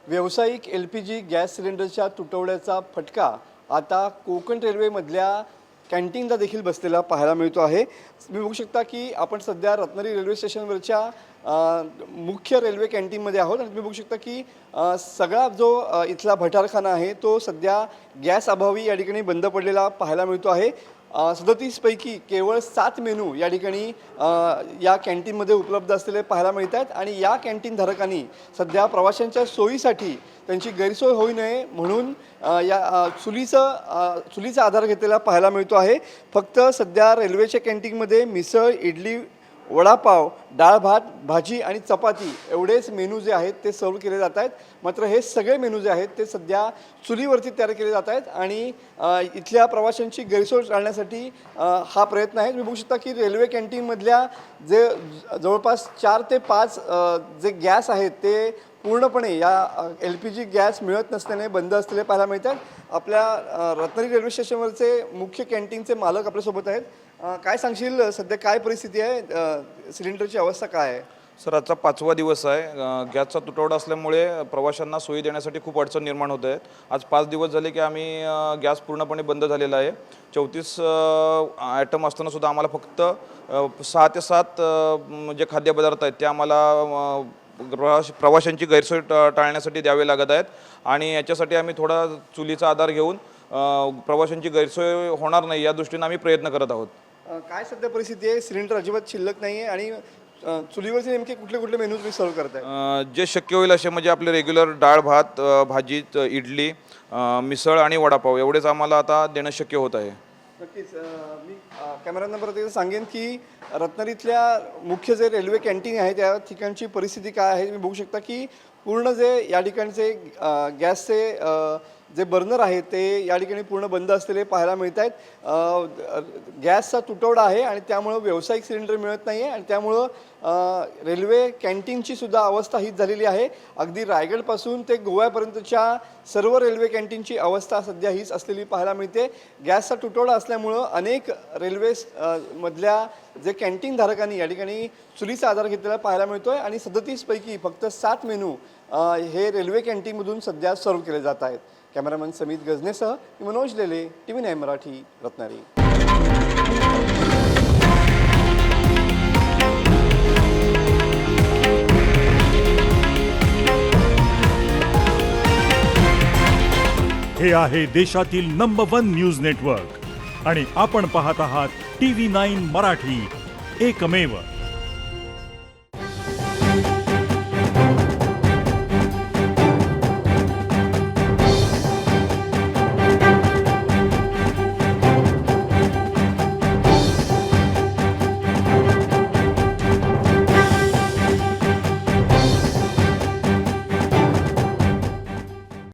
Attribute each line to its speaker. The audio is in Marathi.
Speaker 1: व्यावसायिक LPG गॅस सिलेंडरच्या तुटवड्याचा फटका आता कोकण रेल्वेमधल्या कॅन्टीनला देखील बसलेला पाहायला मिळतो आहे। तुम्ही बघू शकता की आपण सध्या रत्नागिरी रेल्वे स्टेशनवरच्या मुख्य रेल्वे कॅन्टीनमध्ये आहोत आणि तुम्ही बघू शकता की सगळा जो इथला भटारखाना आहे तो सध्या गॅस अभावी या ठिकाणी बंद पडलेला पाहायला मिळतो आहे। 37 पैकी केवळ 7 मेनू या ठिकाणी या कॅन्टीनमध्ये उपलब्ध असलेले पाहायला मिळतात आणि या कॅन्टीन धारकांनी सध्या प्रवाशांच्या सोयीसाठी त्यांची गैरसोय होऊ नये म्हणून या चुलीचा आधार घेतलेला पाहायला मिळतो आहे। फक्त सध्या रेल्वेच्या कॅन्टीनमध्ये मिसळ, इडली, वडापाव, डाळ भात, भाजी आणि चपाती एवढेच मेनू जे आहेत ते सर्व केले जात आहेत। मात्र हे सगळे मेनू जे आहेत ते सध्या चुलीवरती तयार केले जात आहेत आणि इथल्या प्रवाशांची गैरसोय टाळण्यासाठी हा प्रयत्न आहे। तुम्ही बघू शकता की रेल्वे कॅन्टीनमधल्या जे जवळपास 4 ते 5 जे गॅस आहेत ते पूर्णपणे या LPG गॅस मिळत नसल्याने बंद असलेले पाहायला मिळतात। आपल्या रत्नागिरी रेल्वे स्टेशनवरचे मुख्य कॅन्टीनचे मालक आपल्यासोबत आहेत। काय सांगशील, सध्या काय परिस्थिती आहे, सिलेंडरची अवस्था काय आहे?
Speaker 2: सर, आजचा 5वा दिवस आहे। गॅसचा तुटवडा असल्यामुळे प्रवाशांना सोयी देण्यासाठी खूप अडचण निर्माण होत आहेत। आज 5 दिवस झाले की आम्ही गॅस पूर्णपणे बंद झालेला आहे। 34 आयटम असताना सुद्धा आम्हाला फक्त 6 ते 7 जे खाद्यपदार्थ आहेत ते आम्हाला प्रवाशांची गैरसोय टाळण्यासाठी द्यावे लागत आहेत आणि याच्यासाठी आम्ही थोडा चुलीचा आधार घेऊन प्रवाशांची गैरसोय होणार नाही या दृष्टीने आम्ही प्रयत्न करत आहोत।
Speaker 1: काय सध्या परिस्थिती आहे? सिलेंडर अजिबात शिल्लक नाही आहे आणि चुलीवरचे नेमके कुठले कुठले मेनू तुम्ही सर्व करताय?
Speaker 2: जे शक्य होईल असे म्हणजे आपले रेग्युलर डाळ भात, भाजी, इडली, मिसळ आणि वडापाव एवढेच आम्हाला आता देणं शक्य होत आहे।
Speaker 1: नक्कीच मी कॅमेरा नंबर सांगेन की रत्नागिरीतल्या मुख्य जे रेल्वे कॅन्टीन आहे त्या ठिकाणची परिस्थिती काय आहे। तुम्ही बघू शकता की पूर्ण जे या ठिकाणचे गॅसचे जे बर्नर आहे ते या ठिकाणी पूर्ण बंद असलेले पाहायला मिळत आहेत। गॅसचा तुटवडा आहे आणि त्यामुळं व्यावसायिक सिलेंडर मिळत नाही आहे आणि त्यामुळं रेल्वे कॅन्टीनची सुद्धा अवस्था हीच झालेली आहे। अगदी रायगडपासून ते गोव्यापर्यंतच्या सर्व रेल्वे कॅन्टीनची अवस्था सध्या हीच असलेली पाहायला मिळते। गॅसचा तुटवडा असल्यामुळं अनेक रेल्वे मधल्या जे कॅन्टीन धारकांनी या ठिकाणी चुलीचा आधार घेतलेला पाहायला मिळतो आहे आणि 37 पैकी फक्त 7 मेनू हे रेल्वे कॅन्टीनमधून सध्या सर्व केले जात आहेत। कॅमेरामॅन समित गजनेसह मनोज लेले, TV9 मराठी, रत्नागिरी।
Speaker 3: हे आहे देशातील नंबर 1 न्यूज नेटवर्क आणि आपण पाहत आहात TV9 मराठी, एकमेव।